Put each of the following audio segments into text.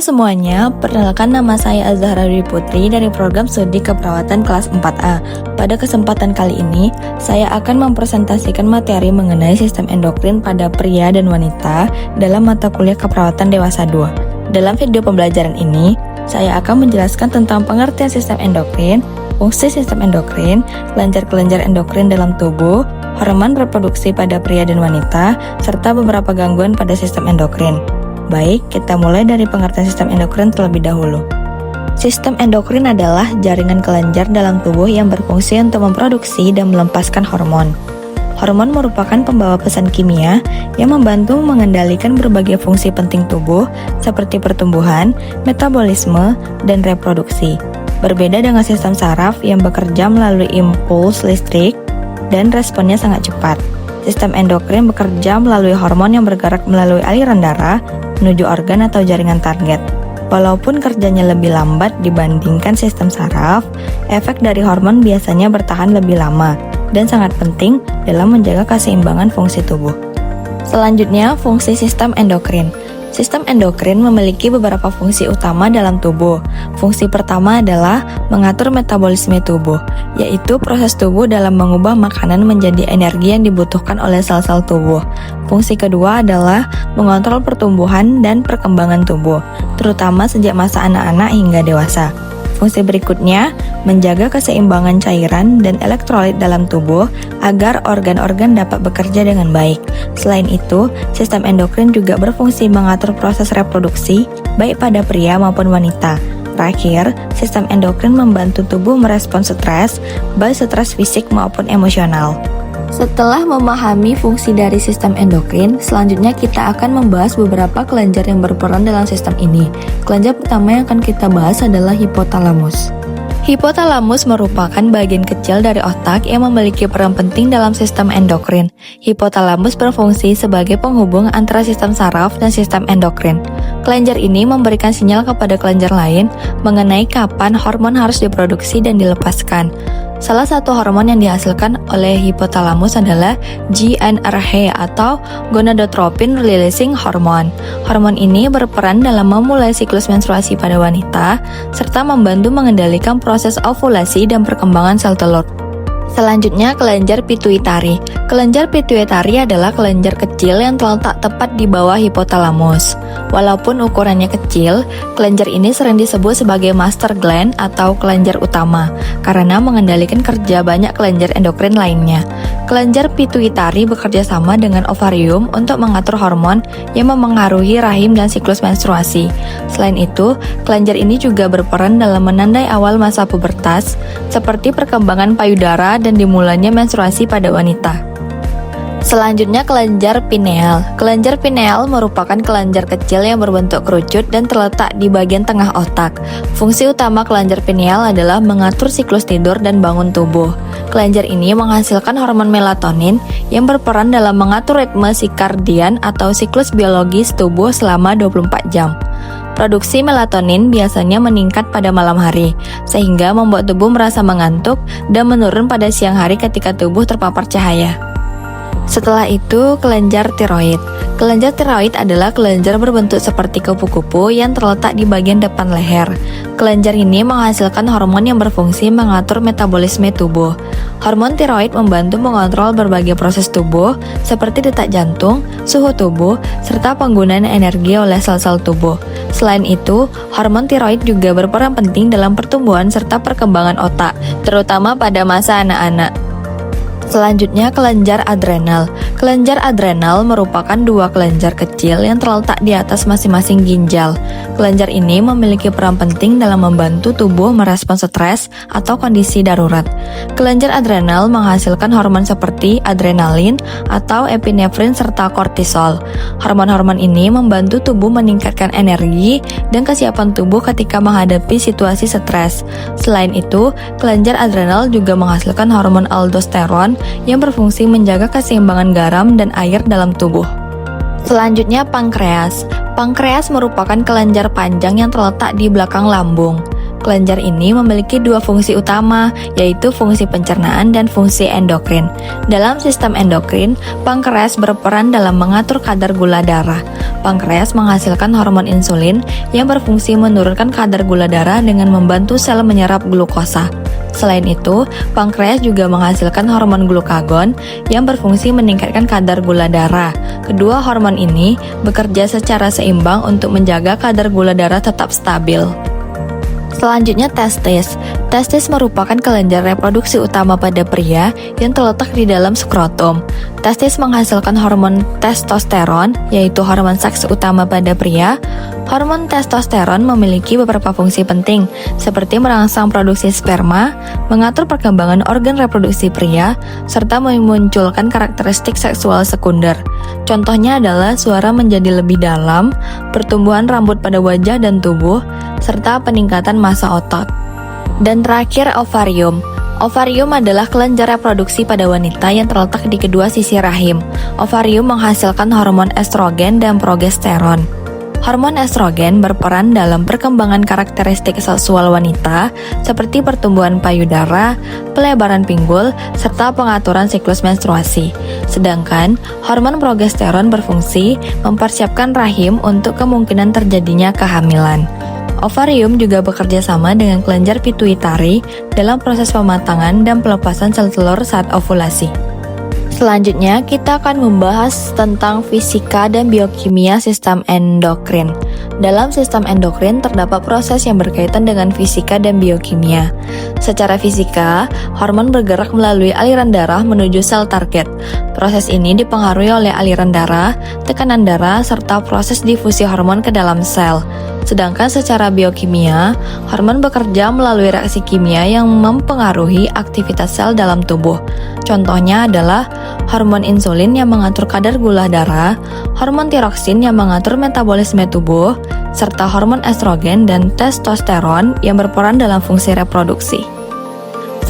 Halo semuanya, perkenalkan nama saya Azahra Dwi Putri dari program studi keperawatan kelas 4A. Pada kesempatan kali ini, saya akan mempresentasikan materi mengenai sistem endokrin pada pria dan wanita dalam mata kuliah keperawatan dewasa 2. Dalam video pembelajaran ini, saya akan menjelaskan tentang pengertian sistem endokrin, fungsi sistem endokrin, kelenjar-kelenjar endokrin dalam tubuh, hormon reproduksi pada pria dan wanita, serta beberapa gangguan pada sistem endokrin. Baik, kita mulai dari pengertian sistem endokrin terlebih dahulu. Sistem endokrin adalah jaringan kelenjar dalam tubuh yang berfungsi untuk memproduksi dan melepaskan hormon. Hormon merupakan pembawa pesan kimia yang membantu mengendalikan berbagai fungsi penting tubuh seperti pertumbuhan, metabolisme, dan reproduksi. Berbeda dengan sistem saraf yang bekerja melalui impuls listrik dan responnya sangat cepat. Sistem endokrin bekerja melalui hormon yang bergerak melalui aliran darah menuju organ atau jaringan target. Walaupun kerjanya lebih lambat dibandingkan sistem saraf, efek dari hormon biasanya bertahan lebih lama dan sangat penting dalam menjaga keseimbangan fungsi tubuh. Selanjutnya, fungsi sistem endokrin. Sistem endokrin memiliki beberapa fungsi utama dalam tubuh. Fungsi pertama adalah mengatur metabolisme tubuh, yaitu proses tubuh dalam mengubah makanan menjadi energi yang dibutuhkan oleh sel-sel tubuh. Fungsi kedua adalah mengontrol pertumbuhan dan perkembangan tubuh, terutama sejak masa anak-anak hingga dewasa. Fungsi berikutnya, menjaga keseimbangan cairan dan elektrolit dalam tubuh agar organ-organ dapat bekerja dengan baik. Selain itu, sistem endokrin juga berfungsi mengatur proses reproduksi baik pada pria maupun wanita. Terakhir, sistem endokrin membantu tubuh merespons stres, baik stres fisik maupun emosional. Setelah memahami fungsi dari sistem endokrin, selanjutnya kita akan membahas beberapa kelenjar yang berperan dalam sistem ini. Kelenjar pertama yang akan kita bahas adalah hipotalamus. Hipotalamus merupakan bagian kecil dari otak yang memiliki peran penting dalam sistem endokrin. Hipotalamus berfungsi sebagai penghubung antara sistem saraf dan sistem endokrin. Kelenjar ini memberikan sinyal kepada kelenjar lain mengenai kapan hormon harus diproduksi dan dilepaskan. Salah satu hormon yang dihasilkan oleh hipotalamus adalah GnRH atau gonadotropin releasing hormone. Hormon ini berperan dalam memulai siklus menstruasi pada wanita serta membantu mengendalikan proses ovulasi dan perkembangan sel telur. Selanjutnya, kelenjar pituitari. Kelenjar pituitari adalah kelenjar kecil yang terletak tepat di bawah hipotalamus. Walaupun ukurannya kecil, kelenjar ini sering disebut sebagai master gland atau kelenjar utama karena mengendalikan kerja banyak kelenjar endokrin lainnya. Kelenjar pituitari bekerja sama dengan ovarium untuk mengatur hormon yang memengaruhi rahim dan siklus menstruasi. Selain itu, kelenjar ini juga berperan dalam menandai awal masa pubertas, seperti perkembangan payudara dan dimulainya menstruasi pada wanita. Selanjutnya, kelenjar pineal. Kelenjar pineal merupakan kelenjar kecil yang berbentuk kerucut dan terletak di bagian tengah otak. Fungsi utama kelenjar pineal adalah mengatur siklus tidur dan bangun tubuh. Kelenjar ini menghasilkan hormon melatonin yang berperan dalam mengatur ritme sirkadian atau siklus biologis tubuh selama 24 jam. Produksi melatonin biasanya meningkat pada malam hari, sehingga membuat tubuh merasa mengantuk dan menurun pada siang hari ketika tubuh terpapar cahaya. Setelah itu, kelenjar tiroid. Kelenjar tiroid adalah kelenjar berbentuk seperti kupu-kupu yang terletak di bagian depan leher. Kelenjar ini menghasilkan hormon yang berfungsi mengatur metabolisme tubuh. Hormon tiroid membantu mengontrol berbagai proses tubuh seperti detak jantung, suhu tubuh, serta penggunaan energi oleh sel-sel tubuh. Selain itu, hormon tiroid juga berperan penting dalam pertumbuhan serta perkembangan otak, terutama pada masa anak-anak. Selanjutnya, kelenjar adrenal. Kelenjar adrenal merupakan dua kelenjar kecil yang terletak di atas masing-masing ginjal. Kelenjar ini memiliki peran penting dalam membantu tubuh merespons stres atau kondisi darurat. Kelenjar adrenal menghasilkan hormon seperti adrenalin atau epinefrin serta kortisol. Hormon-hormon ini membantu tubuh meningkatkan energi dan kesiapan tubuh ketika menghadapi situasi stres. Selain itu, kelenjar adrenal juga menghasilkan hormon aldosteron yang berfungsi menjaga keseimbangan garam dan air dalam tubuh. Selanjutnya, pankreas. Pankreas merupakan kelenjar panjang yang terletak di belakang lambung. Kelenjar ini memiliki dua fungsi utama, yaitu fungsi pencernaan dan fungsi endokrin. Dalam sistem endokrin, pankreas berperan dalam mengatur kadar gula darah. Pankreas menghasilkan hormon insulin yang berfungsi menurunkan kadar gula darah dengan membantu sel menyerap glukosa. Selain itu, pankreas juga menghasilkan hormon glukagon yang berfungsi meningkatkan kadar gula darah. Kedua hormon ini bekerja secara seimbang untuk menjaga kadar gula darah tetap stabil. Selanjutnya testis. Testis merupakan kelenjar reproduksi utama pada pria yang terletak di dalam skrotum. Testis menghasilkan hormon testosteron, yaitu hormon seks utama pada pria. Hormon testosteron memiliki beberapa fungsi penting, seperti merangsang produksi sperma, mengatur perkembangan organ reproduksi pria, serta memunculkan karakteristik seksual sekunder. Contohnya adalah suara menjadi lebih dalam, pertumbuhan rambut pada wajah dan tubuh, serta peningkatan massa otot. Dan terakhir, ovarium. Ovarium adalah kelenjar reproduksi pada wanita yang terletak di kedua sisi rahim. Ovarium menghasilkan hormon estrogen dan progesteron. Hormon estrogen berperan dalam perkembangan karakteristik seksual wanita seperti pertumbuhan payudara, pelebaran pinggul, serta pengaturan siklus menstruasi. Sedangkan hormon progesteron berfungsi mempersiapkan rahim untuk kemungkinan terjadinya kehamilan. Ovarium juga bekerja sama dengan kelenjar pituitari dalam proses pematangan dan pelepasan sel telur saat ovulasi. Selanjutnya, kita akan membahas tentang fisika dan biokimia sistem endokrin. Dalam sistem endokrin terdapat proses yang berkaitan dengan fisika dan biokimia. Secara fisika, hormon bergerak melalui aliran darah menuju sel target. Proses ini dipengaruhi oleh aliran darah, tekanan darah, serta proses difusi hormon ke dalam sel. Sedangkan secara biokimia, hormon bekerja melalui reaksi kimia yang mempengaruhi aktivitas sel dalam tubuh. Contohnya adalah hormon insulin yang mengatur kadar gula darah, hormon tiroksin yang mengatur metabolisme tubuh, serta hormon estrogen dan testosteron yang berperan dalam fungsi reproduksi.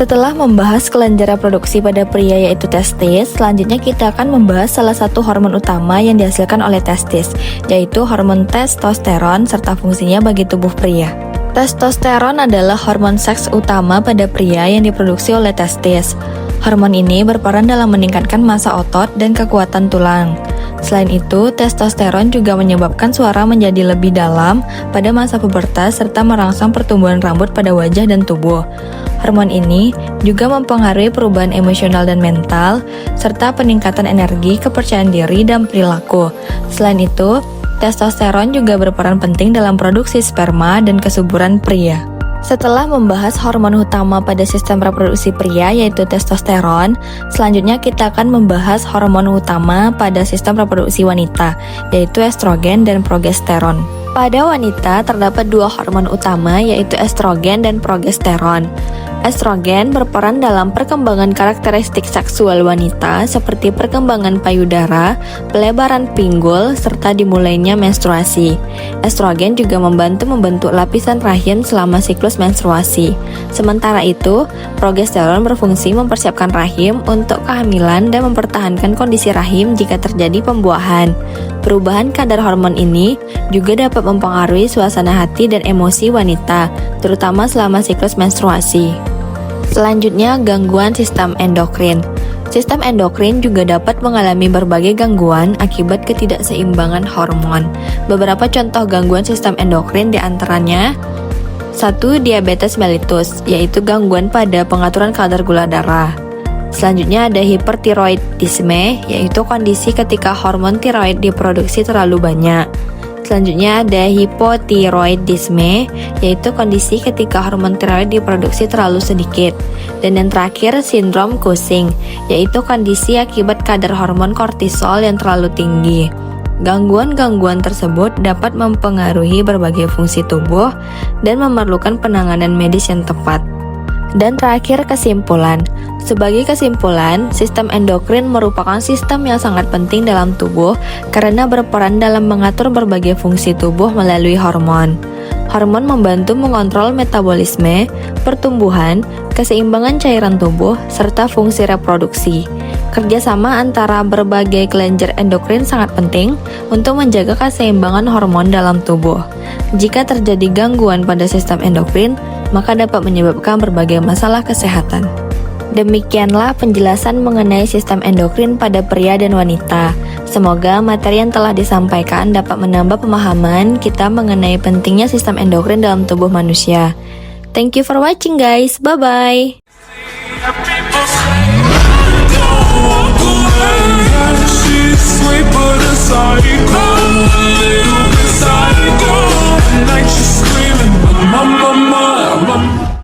Setelah membahas kelenjar reproduksi pada pria yaitu testis, selanjutnya kita akan membahas salah satu hormon utama yang dihasilkan oleh testis, yaitu hormon testosteron serta fungsinya bagi tubuh pria. Testosteron adalah hormon seks utama pada pria yang diproduksi oleh testis. Hormon ini berperan dalam meningkatkan massa otot dan kekuatan tulang. Selain itu, testosteron juga menyebabkan suara menjadi lebih dalam pada masa pubertas serta merangsang pertumbuhan rambut pada wajah dan tubuh. Hormon ini juga mempengaruhi perubahan emosional dan mental, serta peningkatan energi, kepercayaan diri, dan perilaku. Selain itu, testosteron juga berperan penting dalam produksi sperma dan kesuburan pria. Setelah membahas hormon utama pada sistem reproduksi pria yaitu testosteron, selanjutnya kita akan membahas hormon utama pada sistem reproduksi wanita yaitu estrogen dan progesteron. Pada wanita terdapat dua hormon utama yaitu estrogen dan progesteron. Estrogen berperan dalam perkembangan karakteristik seksual wanita seperti perkembangan payudara, pelebaran pinggul, serta dimulainya menstruasi. Estrogen juga membantu membentuk lapisan rahim selama siklus menstruasi. Sementara itu, progesteron berfungsi mempersiapkan rahim untuk kehamilan dan mempertahankan kondisi rahim jika terjadi pembuahan. Perubahan kadar hormon ini juga dapat mempengaruhi suasana hati dan emosi wanita, terutama selama siklus menstruasi. Selanjutnya, gangguan sistem endokrin. Sistem endokrin juga dapat mengalami berbagai gangguan akibat ketidakseimbangan hormon. Beberapa contoh gangguan sistem endokrin diantaranya 1. Diabetes mellitus, yaitu gangguan pada pengaturan kadar gula darah. Selanjutnya ada hipertiroidisme, yaitu kondisi ketika hormon tiroid diproduksi terlalu banyak. Selanjutnya ada hipotiroidisme, yaitu kondisi ketika hormon tiroid diproduksi terlalu sedikit. Dan yang terakhir sindrom Cushing, yaitu kondisi akibat kadar hormon kortisol yang terlalu tinggi. Gangguan-gangguan tersebut dapat mempengaruhi berbagai fungsi tubuh dan memerlukan penanganan medis yang tepat. Dan terakhir kesimpulan. Sebagai kesimpulan, sistem endokrin merupakan sistem yang sangat penting dalam tubuh karena berperan dalam mengatur berbagai fungsi tubuh melalui hormon. Hormon membantu mengontrol metabolisme, pertumbuhan, keseimbangan cairan tubuh, serta fungsi reproduksi. Kerjasama antara berbagai kelenjar endokrin sangat penting untuk menjaga keseimbangan hormon dalam tubuh. Jika terjadi gangguan pada sistem endokrin, maka dapat menyebabkan berbagai masalah kesehatan. Demikianlah penjelasan mengenai sistem endokrin pada pria dan wanita. Semoga materi yang telah disampaikan dapat menambah pemahaman kita mengenai pentingnya sistem endokrin dalam tubuh manusia. Thank you for watching guys, bye-bye!